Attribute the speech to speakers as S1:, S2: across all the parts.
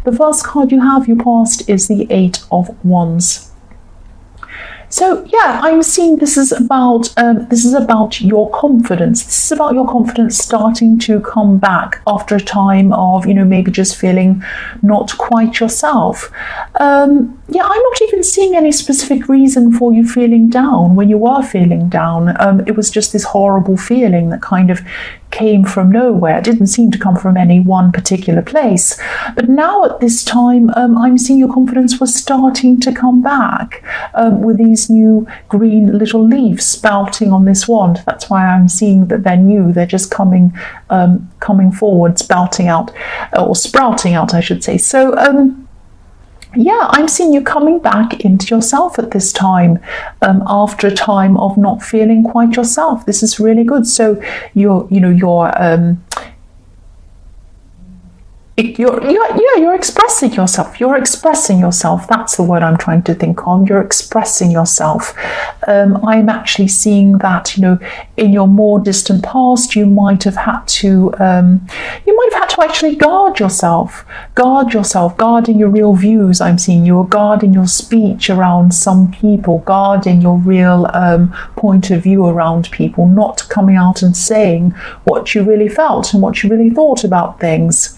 S1: The first card you have, your past, is the Eight of Wands. So yeah, I'm seeing this is about your confidence. This is about your confidence starting to come back after a time of, maybe just feeling not quite yourself. Yeah, I'm not even seeing any specific reason for you feeling down when you were feeling down. It was just this horrible feeling that kind of came from nowhere. It didn't seem to come from any one particular place. But now at this time, I'm seeing your confidence was starting to come back with these new green little leaves sprouting on this wand. That's why I'm seeing that they're new. They're just coming forward, sprouting out, I should say. So yeah, I'm seeing you coming back into yourself at this time, after a time of not feeling quite yourself. This is really good. So you're expressing yourself. You're expressing yourself. That's the word I'm trying to think of. You're expressing yourself. I'm actually seeing that, in your more distant past, you might have had to actually guard yourself, guarding your real views. I'm seeing you were guarding your speech around some people, guarding your real point of view around people, not coming out and saying what you really felt and what you really thought about things.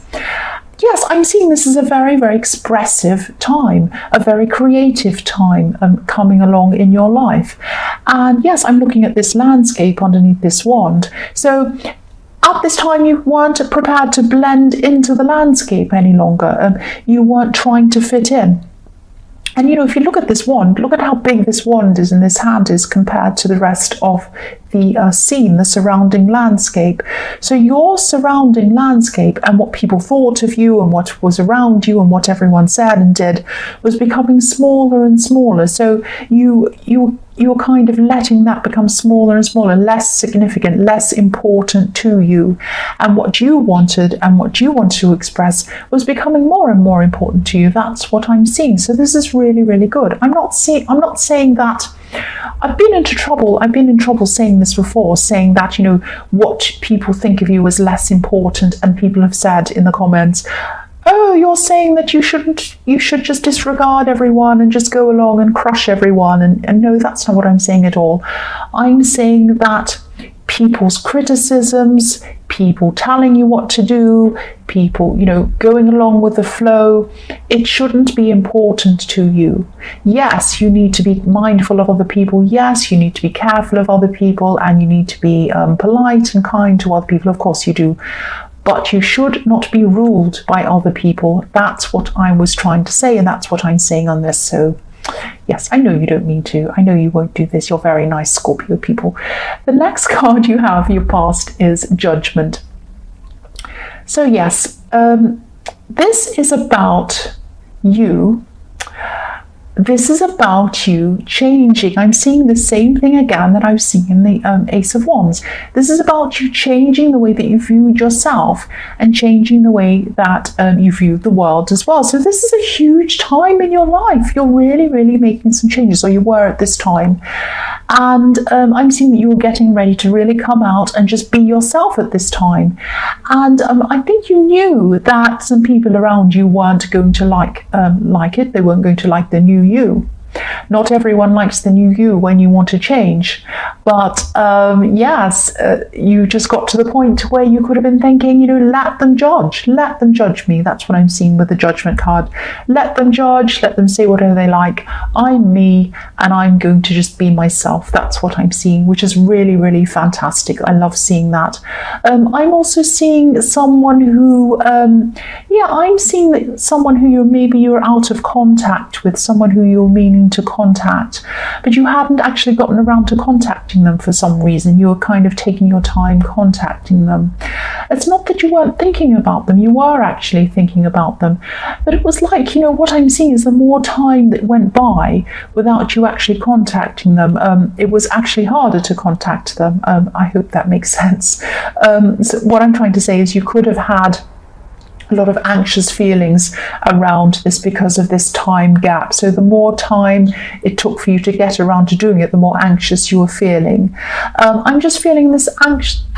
S1: Yes, I'm seeing this as a very, very expressive time, a very creative time coming along in your life. And yes, I'm looking at this landscape underneath this wand. So at this time, you weren't prepared to blend into the landscape any longer. You weren't trying to fit in. And if you look at this wand, look at how big this wand is and this hand is compared to the rest of the scene, the surrounding landscape. So your surrounding landscape and what people thought of you and what was around you and what everyone said and did was becoming smaller and smaller. So you're kind of letting that become smaller and smaller, less significant, less important to you. And what you wanted and what you wanted to express was becoming more and more important to you. That's what I'm seeing. So this is really, really good. I'm not saying that. I've been in trouble saying this before, saying that, what people think of you is less important, and people have said in the comments, oh, you're saying that you should just disregard everyone and just go along and crush everyone. And no, that's not what I'm saying at all. I'm saying that people's criticisms, people telling you what to do, people, going along with the flow, it shouldn't be important to you. Yes, you need to be mindful of other people. Yes, you need to be careful of other people, and you need to be polite and kind to other people. Of course you do. But you should not be ruled by other people. That's what I was trying to say, and that's what I'm saying on this. So yes, I know you don't mean to. I know you won't do this. You're very nice, Scorpio people. The next card you have, your past, is Judgment. So yes, this is about you. This is about you changing. I'm seeing the same thing again that I've seen in the Ace of Wands. This is about you changing the way that you viewed yourself and changing the way that you viewed the world as well. So this is a huge time in your life. You're really, really making some changes, or you were at this time. And I'm seeing that you were getting ready to really come out and just be yourself at this time. And I think you knew that some people around you weren't going to like it. They weren't going to like the new you. Not everyone likes the new you when you want to change. But yes, you just got to the point where you could have been thinking, let them judge me. That's what I'm seeing with the Judgment card. Let them judge, let them say whatever they like. I'm me, and I'm going to just be myself. That's what I'm seeing, which is really, really fantastic. I love seeing that. I'm also seeing someone who, I'm seeing that someone who you're out of contact with, someone who you're meaning to contact, but you hadn't actually gotten around to contacting them for some reason. You were kind of taking your time contacting them. It's not that you weren't thinking about them, you were actually thinking about them, but it was like, what I'm seeing is the more time that went by without you actually contacting them, it was actually harder to contact them. I hope that makes sense. So what I'm trying to say is you could have had a lot of anxious feelings around this because of this time gap. So the more time it took for you to get around to doing it, the more anxious you were feeling. I'm just feeling this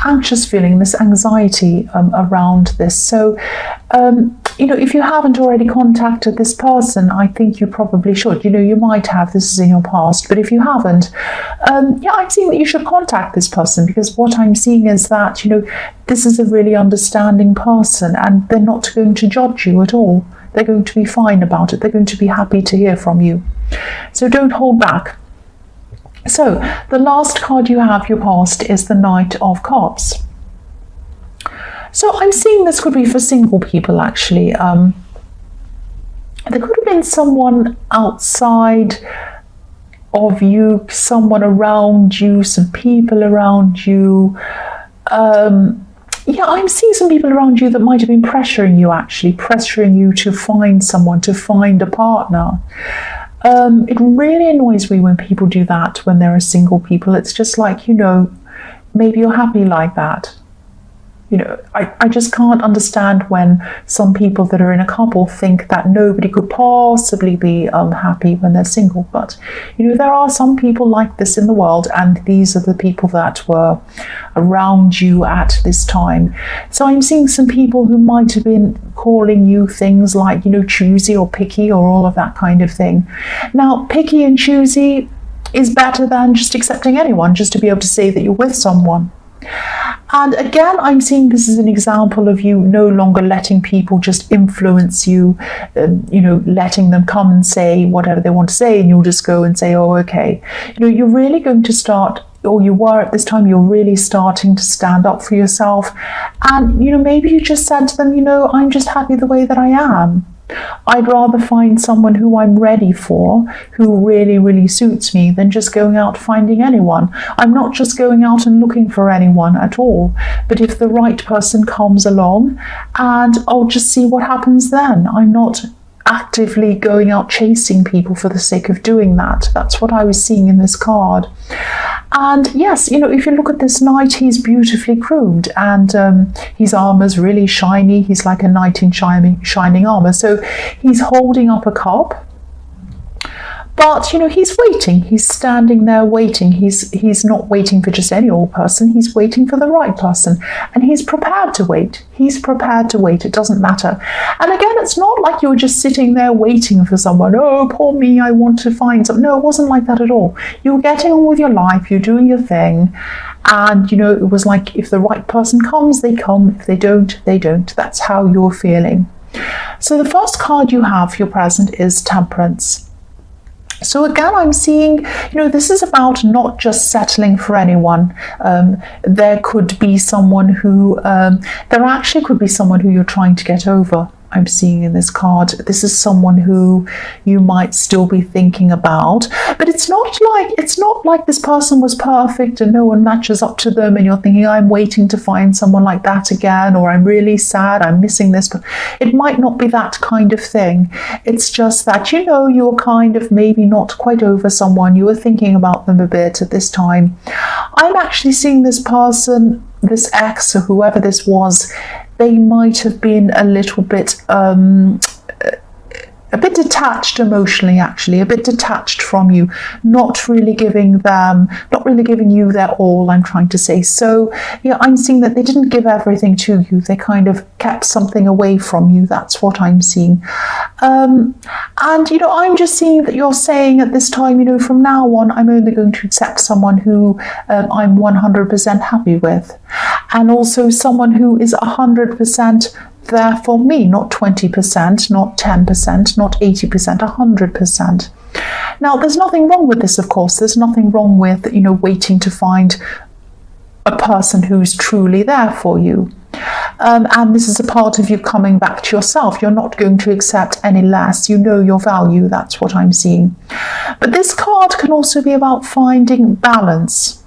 S1: anxious feeling, this anxiety around this. So if you haven't already contacted this person, I think you probably should. You might have, this is in your past, but if you haven't, I'm seeing that you should contact this person, because what I'm seeing is that, this is a really understanding person and they're not going to judge you at all. They're going to be fine about it. They're going to be happy to hear from you. So don't hold back. So the last card you have, your past, is the Knight of Cups. So I'm seeing this could be for single people, actually. There could have been someone outside of you, someone around you, some people around you. I'm seeing some people around you that might have been pressuring you to find someone, to find a partner. It really annoys me when people do that when there are single people. It's just like, maybe you're happy like that. I just can't understand when some people that are in a couple think that nobody could possibly be happy when they're single. But, there are some people like this in the world, and these are the people that were around you at this time. So I'm seeing some people who might have been calling you things like, choosy or picky or all of that kind of thing. Now, picky and choosy is better than just accepting anyone, just to be able to say that you're with someone. And again, I'm seeing this as an example of you no longer letting people just influence you, letting them come and say whatever they want to say, and you'll just go and say, oh, okay. You're really going to start, or you were at this time, you're really starting to stand up for yourself. And, maybe you just said to them, I'm just happy the way that I am. I'd rather find someone who I'm ready for, who really, really suits me, than just going out finding anyone. I'm not just going out and looking for anyone at all. But if the right person comes along, and I'll just see what happens then. I'm not actively going out chasing people for the sake of doing that. That's what I was seeing in this card. And yes, if you look at this knight, he's beautifully groomed, and his armor's really shiny. He's like a knight in shining armor. So he's holding up a cup. But, he's waiting. He's standing there waiting. He's not waiting for just any old person. He's waiting for the right person. And he's prepared to wait. He's prepared to wait. It doesn't matter. And again, it's not like you're just sitting there waiting for someone. Oh, poor me, I want to find something. No, it wasn't like that at all. You were getting on with your life. You're doing your thing. And, it was like, if the right person comes, they come. If they don't, they don't. That's how you're feeling. So the first card you have, your present, is Temperance. So again, I'm seeing, this is about not just settling for anyone. There could be someone who, there actually could be someone who you're trying to get over. I'm seeing in this card. This is someone who you might still be thinking about, but it's not like this person was perfect and no one matches up to them and you're thinking, I'm waiting to find someone like that again, or I'm really sad, I'm missing this. But it might not be that kind of thing. It's just that, you're kind of maybe not quite over someone. You were thinking about them a bit at this time. I'm actually seeing this person, this ex or whoever this was, they might have been a little bit detached emotionally, actually, a bit detached from you, not really giving you their all, I'm trying to say. So, I'm seeing that they didn't give everything to you. They kind of kept something away from you. That's what I'm seeing. And, I'm just seeing that you're saying at this time, from now on, I'm only going to accept someone who I'm 100% happy with. And also someone who is 100% there for me, not 20%, not 10%, not 80%, 100%. Now, there's nothing wrong with this, of course. There's nothing wrong with, waiting to find a person who's truly there for you. And this is a part of you coming back to yourself. You're not going to accept any less. You know your value. That's what I'm seeing. But this card can also be about finding balance.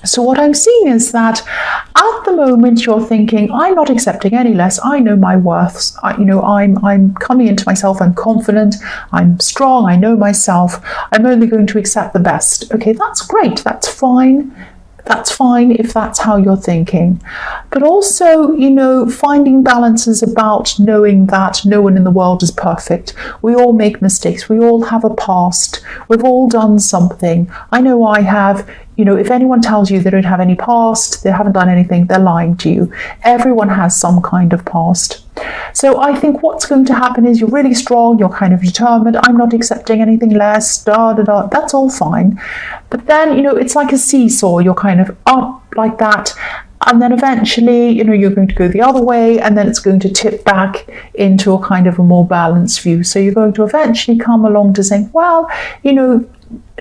S1: So what I'm seeing is that at the moment you're thinking, I'm not accepting any less. I know my worth. I'm coming into myself. I'm confident. I'm strong. I know myself. I'm only going to accept the best. Okay, that's great. That's fine. That's fine if that's how you're thinking. But also, finding balance is about knowing that no one in the world is perfect. We all make mistakes. We all have a past. We've all done something. I know I have. if anyone tells you they don't have any past, they haven't done anything, they're lying to you. Everyone has some kind of past. So I think what's going to happen is you're really strong, you're kind of determined, I'm not accepting anything less, that's all fine. But then, it's like a seesaw, you're kind of up like that, and then eventually, you're going to go the other way, and then it's going to tip back into a kind of a more balanced view. So you're going to eventually come along to saying, well,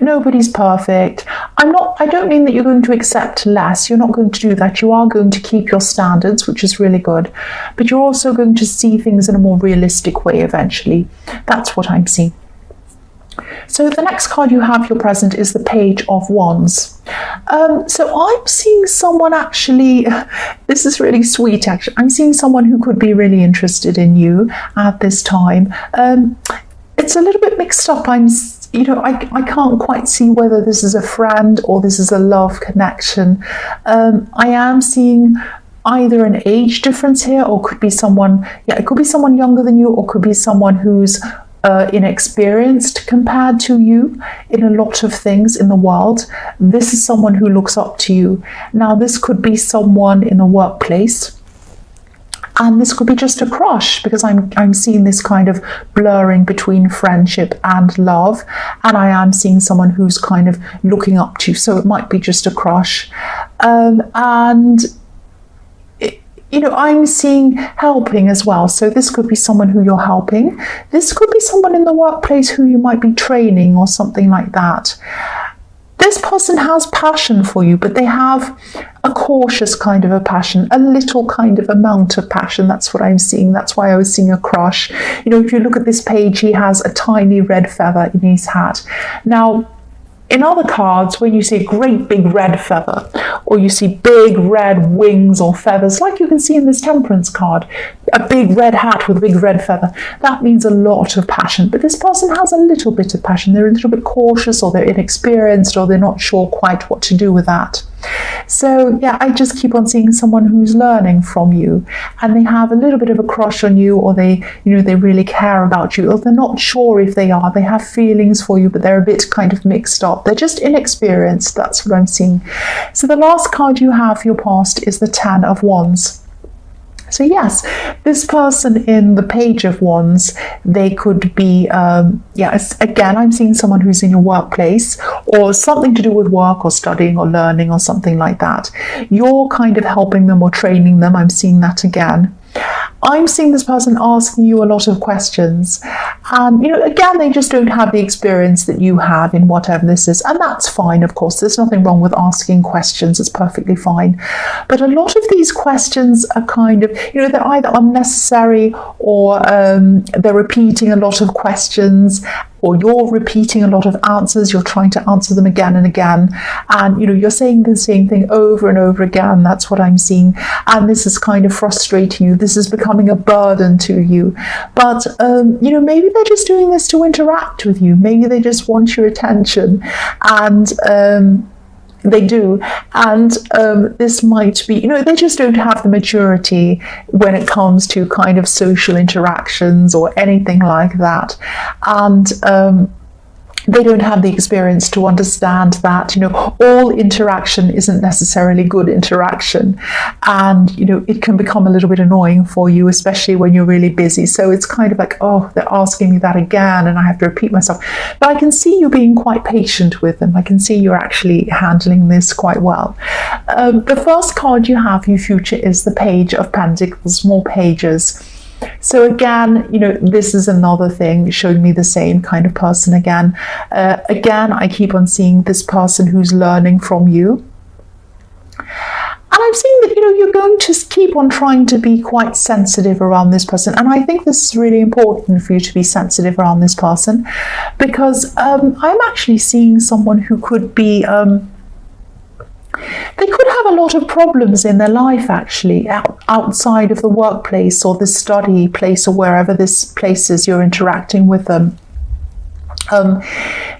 S1: nobody's perfect. I don't mean that you're going to accept less. You're not going to do that. You are going to keep your standards, which is really good. But you're also going to see things in a more realistic way eventually. That's what I'm seeing. So the next card you have, your present, is the Page of Wands. So I'm seeing someone actually, this is really sweet actually, I'm seeing someone who could be really interested in you at this time. It's a little bit mixed up. I can't quite see whether this is a friend or this is a love connection. I am seeing either an age difference here, or could be someone, it could be someone younger than you, or could be someone who's inexperienced compared to you in a lot of things in the world. This is someone who looks up to you. Now, this could be someone in the workplace, and this could be just a crush, because I'm seeing this kind of blurring between friendship and love, and I am seeing someone who's kind of looking up to you, so it might be just a crush. I'm seeing helping as well. So this could be someone who you're helping. This could be someone in the workplace who you might be training or something like that. This person has passion for you, but they have a cautious kind of a passion, a little kind of amount of passion. That's what I'm seeing. That's why I was seeing a crush. If you look at this page, he has a tiny red feather in his hat. Now, in other cards, when you see a great big red feather, or you see big red wings or feathers, like you can see in this Temperance card, a big red hat with a big red feather, that means a lot of passion. But this person has a little bit of passion. They're a little bit cautious, or they're inexperienced, or they're not sure quite what to do with that. So I just keep on seeing someone who's learning from you, and they have a little bit of a crush on you, or they really care about you, or they're not sure if they are. They have feelings for you, but they're a bit kind of mixed up. They're just inexperienced. That's what I'm seeing. So the last card you have for your past is the Ten of Wands. So yes, this person in the Page of Wands, they could be, again, I'm seeing someone who's in your workplace, or something to do with work or studying or learning or something like that. You're kind of helping them or training them. I'm seeing that again. I'm seeing this person asking you a lot of questions, and again, they just don't have the experience that you have in whatever this is, and that's fine. Of course, there's nothing wrong with asking questions. It's perfectly fine. But a lot of these questions are kind of, they're either unnecessary, or they're repeating a lot of questions, or you're repeating a lot of answers. You're trying to answer them again and again, and you're saying the same thing over and over again. That's what I'm seeing, and this is kind of frustrating you. This is becoming a burden to you. But maybe they're just doing this to interact with you. Maybe they just want your attention, and they do, and this might be, they just don't have the maturity when it comes to kind of social interactions or anything like that, and they don't have the experience to understand that all interaction isn't necessarily good interaction, and it can become a little bit annoying for you, especially when you're really busy. So it's kind of like, oh, they're asking me that again, and I have to repeat myself. But I can see you being quite patient with them. I can see you're actually handling this quite well. The first card you have, your future, is the Page of Pentacles, more pages. So again, this is another thing showing me the same kind of person again. Again, I keep on seeing this person who's learning from you. And I'm seeing that, you're going to keep on trying to be quite sensitive around this person. And I think this is really important for you to be sensitive around this person, because I'm actually seeing someone who could be... they could have a lot of problems in their life, actually, outside of the workplace or the study place or wherever this place is you're interacting with them.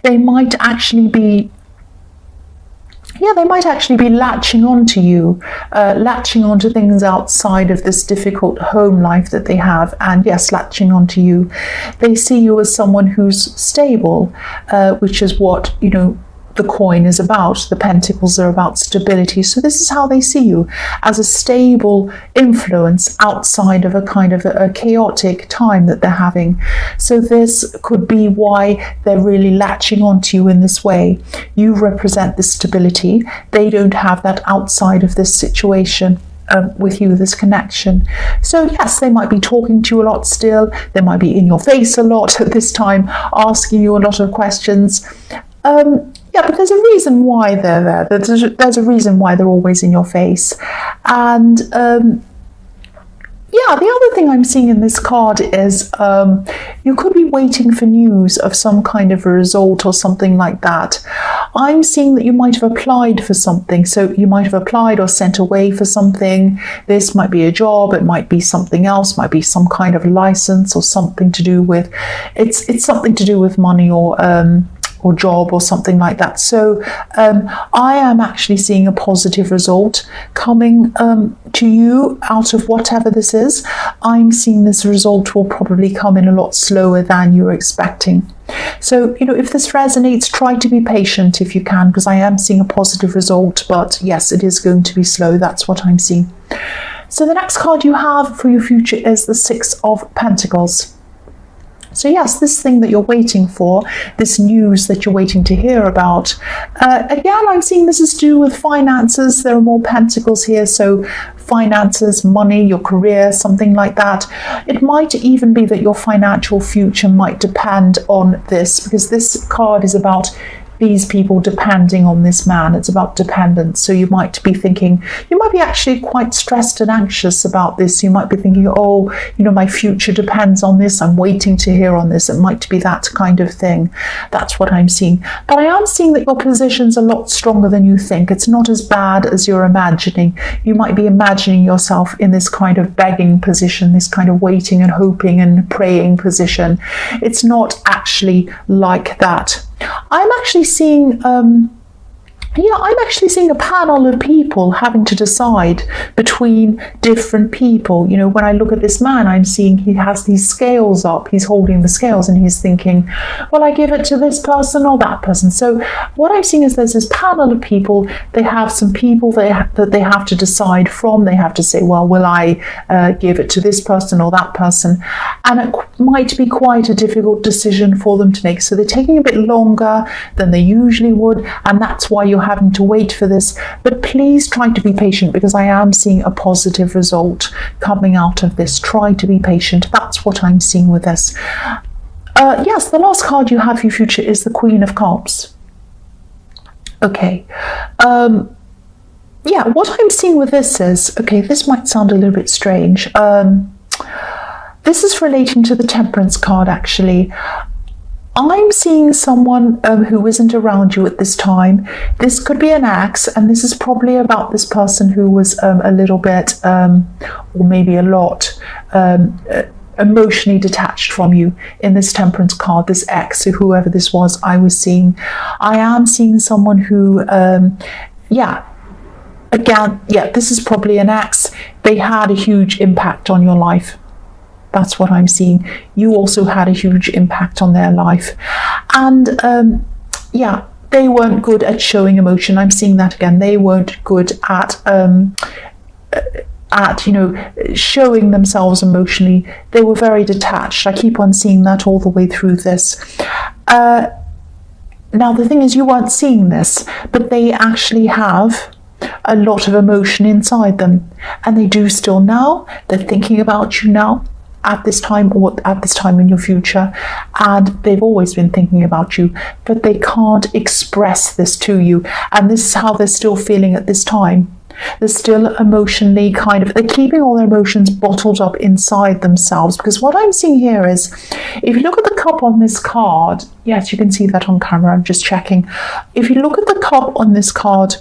S1: They might actually be latching onto you, latching onto things outside of this difficult home life that they have, and yes, latching onto you. They see you as someone who's stable, which is what, the coin is about. The pentacles are about stability. So this is how they see you, as a stable influence outside of a kind of a chaotic time that they're having. So this could be why they're really latching onto you in this way. You represent this stability. They don't have that outside of this situation. With you, this connection. So yes, they might be talking to you a lot still. They might be in your face a lot at this time, asking you a lot of questions. Yeah, but there's a reason why they're there. There's a reason why they're always in your face. And yeah, the other thing I'm seeing in this card is you could be waiting for news of some kind of a result or something like that. I'm seeing that you might have applied for something. So you might have applied or sent away for something. This might be a job. It might be something else. Might be some kind of license or something to do with, it's something to do with money or job or something like that. So I am actually seeing a positive result coming to you out of whatever this is. I'm seeing this result will probably come in a lot slower than you're expecting. So, if this resonates, try to be patient if you can, because I am seeing a positive result, but yes, it is going to be slow. That's what I'm seeing. So the next card you have for your future is the Six of Pentacles. So yes, this thing that you're waiting for, this news that you're waiting to hear about, again, I'm seeing this is to do with finances. There are more pentacles here, so finances, money, your career, something like that. It might even be that your financial future might depend on this, because this card is about these people depending on this man. It's about dependence. So you might be thinking, you might be actually quite stressed and anxious about this. You might be thinking, oh, my future depends on this. I'm waiting to hear on this. It might be that kind of thing. That's what I'm seeing. But I am seeing that your position's a lot stronger than you think. It's not as bad as you're imagining. You might be imagining yourself in this kind of begging position, this kind of waiting and hoping and praying position. It's not actually like that. I'm actually seeing a panel of people having to decide between different people. When I look at this man, I'm seeing he has these scales up. He's holding the scales and he's thinking, well, I give it to this person or that person. So what I'm seeing is there's this panel of people. They have some people that they have to decide from. They have to say, well, will I give it to this person or that person? And it might be quite a difficult decision for them to make. So they're taking a bit longer than they usually would. And that's why you're having to wait for this. But please try to be patient, because I am seeing a positive result coming out of this. Try to be patient. That's what I'm seeing with this. Yes, the last card you have for your future is the Queen of Cups. Okay. Yeah, what I'm seeing with this is, okay, this might sound a little bit strange. This is relating to the Temperance card, actually. I'm seeing someone who isn't around you at this time. This could be an ex, and this is probably about this person who was a little bit, or maybe a lot, emotionally detached from you in this Temperance card, this ex, or whoever this was I was seeing. I am seeing someone who, this is probably an ex. They had a huge impact on your life. That's what I'm seeing. You also had a huge impact on their life. And they weren't good at showing emotion. I'm seeing that again. They weren't good at showing themselves emotionally. They were very detached. I keep on seeing that all the way through this. Now, the thing is, you weren't seeing this, but they actually have a lot of emotion inside them. And they do still now. They're thinking about you now, at this time, or at this time in your future, and they've always been thinking about you, but they can't express this to you, and this is how they're still feeling at this time. They're still emotionally they're keeping all their emotions bottled up inside themselves, because what I'm seeing here is, if you look at the cup on this card, yes, you can see that on camera, I'm just checking. If you look at the cup on this card,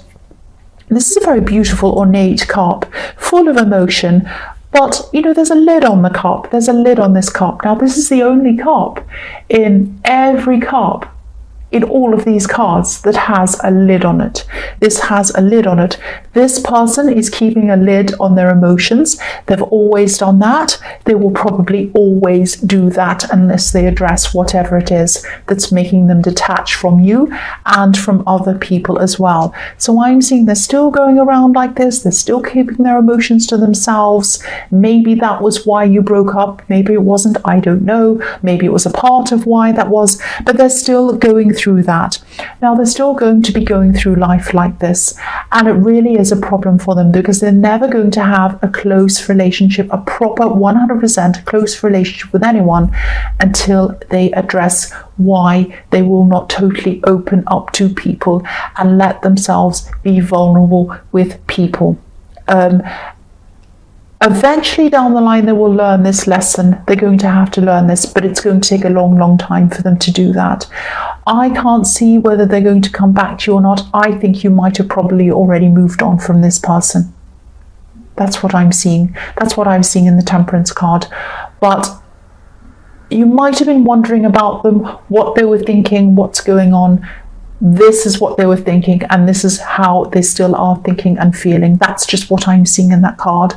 S1: this is a very beautiful, ornate cup, full of emotion. But, there's a lid on the cup. There's a lid on this cup. Now, this is the only cup in every cup in all of these cards that has a lid on it. This has a lid on it. This person is keeping a lid on their emotions. They've always done that. They will probably always do that unless they address whatever it is that's making them detach from you and from other people as well. So I'm seeing they're still going around like this. They're still keeping their emotions to themselves. Maybe that was why you broke up. Maybe it wasn't. I don't know. Maybe it was a part of why that was, but they're still going through that. Now they're still going to be going through life like this, and it really is a problem for them because they're never going to have a close relationship, a proper 100% close relationship with anyone until they address why they will not totally open up to people and let themselves be vulnerable with people. Eventually down the line, they will learn this lesson. They're going to have to learn this, but it's going to take a long, long time for them to do that. I can't see whether they're going to come back to you or not. I think you might have probably already moved on from this person. That's what I'm seeing. That's what I'm seeing in the Temperance card. But you might have been wondering about them, what they were thinking, what's going on. This is what they were thinking, and this is how they still are thinking and feeling. That's just what I'm seeing in that card.